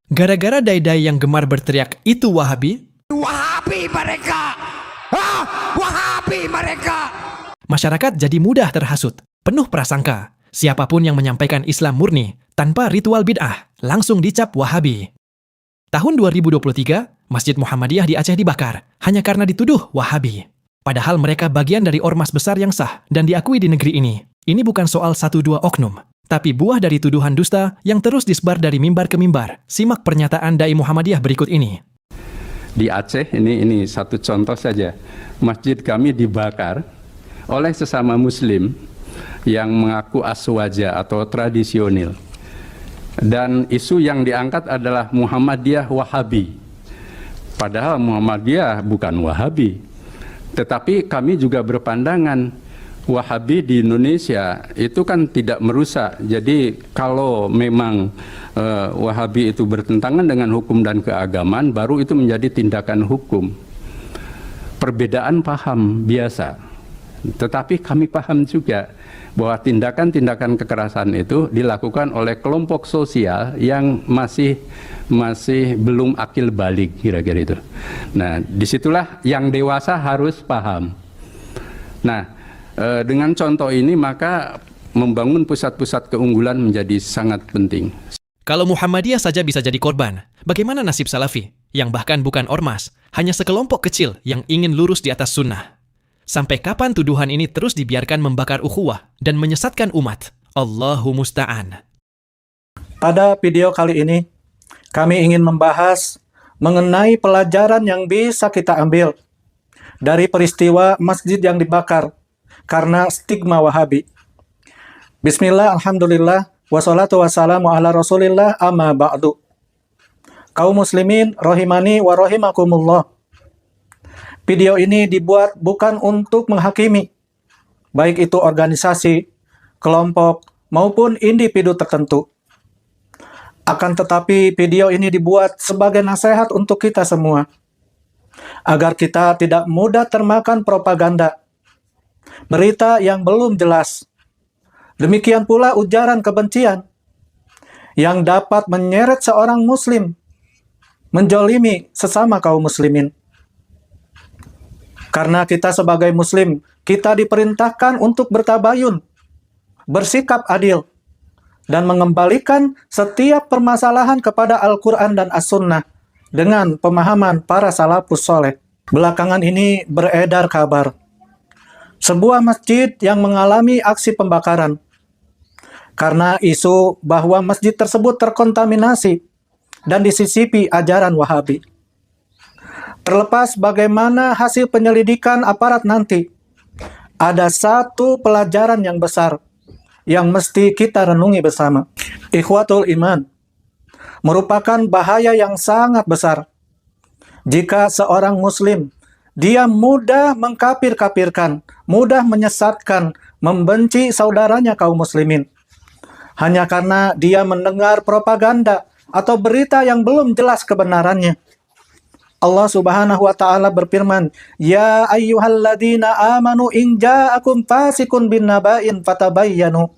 Gara-gara dai-dai yang gemar berteriak, "Itu Wahabi!" Wahabi mereka! Wahabi mereka! Masyarakat jadi mudah terhasut, penuh prasangka. Siapapun yang menyampaikan Islam murni, tanpa ritual bid'ah, langsung dicap Wahabi. Tahun 2023, Masjid Muhammadiyah di Aceh dibakar, hanya karena dituduh Wahabi. Padahal mereka bagian dari ormas besar yang sah dan diakui di negeri ini. Ini bukan soal 1-2 oknum, tapi buah dari tuduhan dusta yang terus disebar dari mimbar ke mimbar. Simak pernyataan Dai Muhammadiyah berikut ini. Di Aceh, ini satu contoh saja. Masjid kami dibakar oleh sesama muslim yang mengaku aswaja atau tradisional. Dan isu yang diangkat adalah Muhammadiyah Wahabi. Padahal Muhammadiyah bukan Wahabi. Tetapi kami juga berpandangan Wahabi di Indonesia itu kan tidak merusak. Jadi kalau memang Wahabi itu bertentangan dengan hukum dan keagamaan, baru itu menjadi tindakan hukum. Perbedaan paham biasa. Tetapi kami paham juga bahwa tindakan-tindakan kekerasan itu dilakukan oleh kelompok sosial yang masih belum akil balik, kira-kira itu. Nah, disitulah yang dewasa harus paham. Nah, dengan contoh ini maka membangun pusat-pusat keunggulan menjadi sangat penting. Kalau Muhammadiyah saja bisa jadi korban, bagaimana nasib Salafi, yang bahkan bukan ormas, hanya sekelompok kecil yang ingin lurus di atas sunnah? Sampai kapan tuduhan ini terus dibiarkan membakar ukhuwah dan menyesatkan umat? Allahu musta'an. Pada video kali ini, kami ingin membahas mengenai pelajaran yang bisa kita ambil dari peristiwa masjid yang dibakar karena stigma Wahabi. Bismillah, alhamdulillah, wassalatu wassalamu ala rasulillah, amma ba'du. Kaum muslimin, rahimani wa rahimakumullah. Video ini dibuat bukan untuk menghakimi, baik itu organisasi, kelompok, maupun individu tertentu. Akan tetapi video ini dibuat sebagai nasihat untuk kita semua, agar kita tidak mudah termakan propaganda, berita yang belum jelas. Demikian pula ujaran kebencian yang dapat menyeret seorang muslim, menjolimi sesama kaum muslimin. Karena kita sebagai muslim, kita diperintahkan untuk bertabayun, bersikap adil, dan mengembalikan setiap permasalahan kepada Al-Quran dan As-Sunnah dengan pemahaman para salafus soleh. Belakangan ini beredar kabar sebuah masjid yang mengalami aksi pembakaran karena isu bahwa masjid tersebut terkontaminasi dan disisipi ajaran Wahabi. Terlepas bagaimana hasil penyelidikan aparat nanti, ada satu pelajaran yang besar yang mesti kita renungi bersama. Ikhwatul iman, merupakan bahaya yang sangat besar jika seorang muslim dia mudah mengkafir-kafirkan, mudah menyesatkan, membenci saudaranya kaum muslimin hanya karena dia mendengar propaganda atau berita yang belum jelas kebenarannya. Allah Subhanahu wa taala berfirman, "Ya ayyuhalladzina amanu in ja'akum fasiqun binnaba'in fatabayyanu."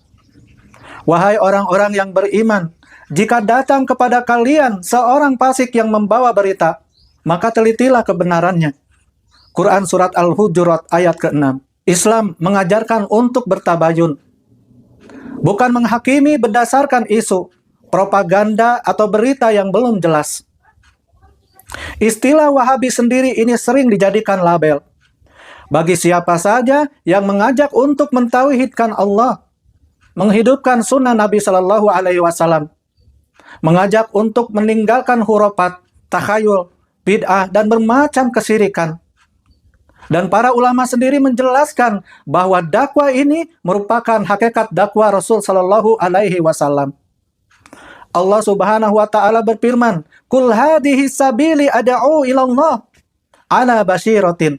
Wahai orang-orang yang beriman, jika datang kepada kalian seorang fasik yang membawa berita, maka telitilah kebenarannya. Quran surat Al-Hujurat ayat ke-6. Islam mengajarkan untuk bertabayun, bukan menghakimi berdasarkan isu, propaganda atau berita yang belum jelas. Istilah Wahabi sendiri ini sering dijadikan label bagi siapa saja yang mengajak untuk mentauhidkan Allah, menghidupkan sunnah Nabi Shallallahu Alaihi Wasallam, mengajak untuk meninggalkan hurufat, takhayul, bid'ah, dan bermacam kesyirikan. Dan para ulama sendiri menjelaskan bahwa dakwah ini merupakan hakikat dakwah Rasul Shallallahu Alaihi Wasallam. Allah Subhanahu wa taala berfirman, "Qul hadhihi sabili ad'u ila Allah ala basyiratin."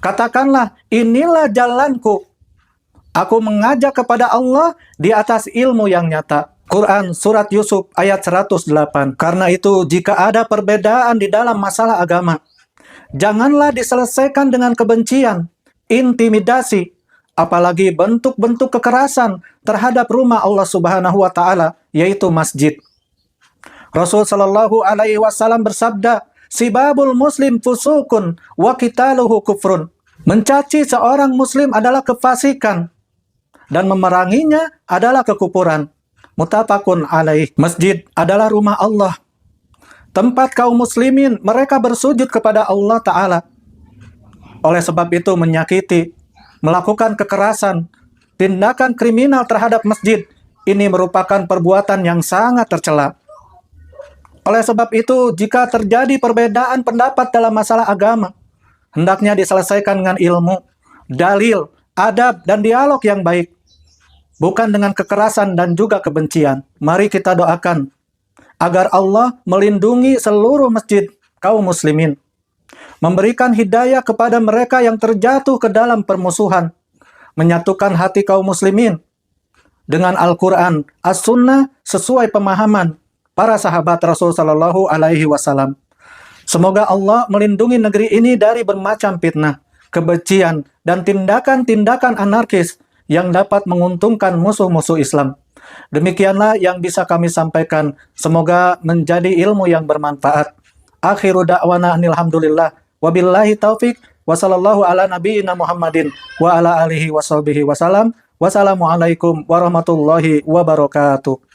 Katakanlah, inilah jalanku. Aku mengajak kepada Allah di atas ilmu yang nyata. Quran surat Yusuf ayat 108. Karena itu, jika ada perbedaan di dalam masalah agama, janganlah diselesaikan dengan kebencian, intimidasi, apalagi bentuk-bentuk kekerasan terhadap rumah Allah Subhanahu wa taala, yaitu masjid. Rasul Shallallahu Alaihi Wasallam bersabda, "Sibabul Muslim fusukun wa qitaluhu kufrun." Mencaci seorang Muslim adalah kefasikan dan memeranginya adalah kekufuran. Muttafaqun alaih. Masjid adalah rumah Allah, tempat kaum muslimin mereka bersujud kepada Allah Ta'ala. Oleh sebab itu menyakiti, melakukan kekerasan, tindakan kriminal terhadap masjid ini merupakan perbuatan yang sangat tercela. Oleh sebab itu, jika terjadi perbedaan pendapat dalam masalah agama, hendaknya diselesaikan dengan ilmu, dalil, adab, dan dialog yang baik, bukan dengan kekerasan dan juga kebencian. Mari kita doakan agar Allah melindungi seluruh masjid kaum muslimin, memberikan hidayah kepada mereka yang terjatuh ke dalam permusuhan, menyatukan hati kaum muslimin dengan Al-Quran, As-Sunnah sesuai pemahaman para sahabat Rasul Sallallahu Alaihi Wasallam. Semoga Allah melindungi negeri ini dari bermacam fitnah, kebencian, dan tindakan-tindakan anarkis yang dapat menguntungkan musuh-musuh Islam. Demikianlah yang bisa kami sampaikan. Semoga menjadi ilmu yang bermanfaat. Akhiru da'wana alhamdulillah. Wabillahi taufik. Wassallallahu ala nabiyyina Muhammadin wa ala alihi wa sahbihi wasallam. Wassalamualaikum warahmatullahi wabarakatuh.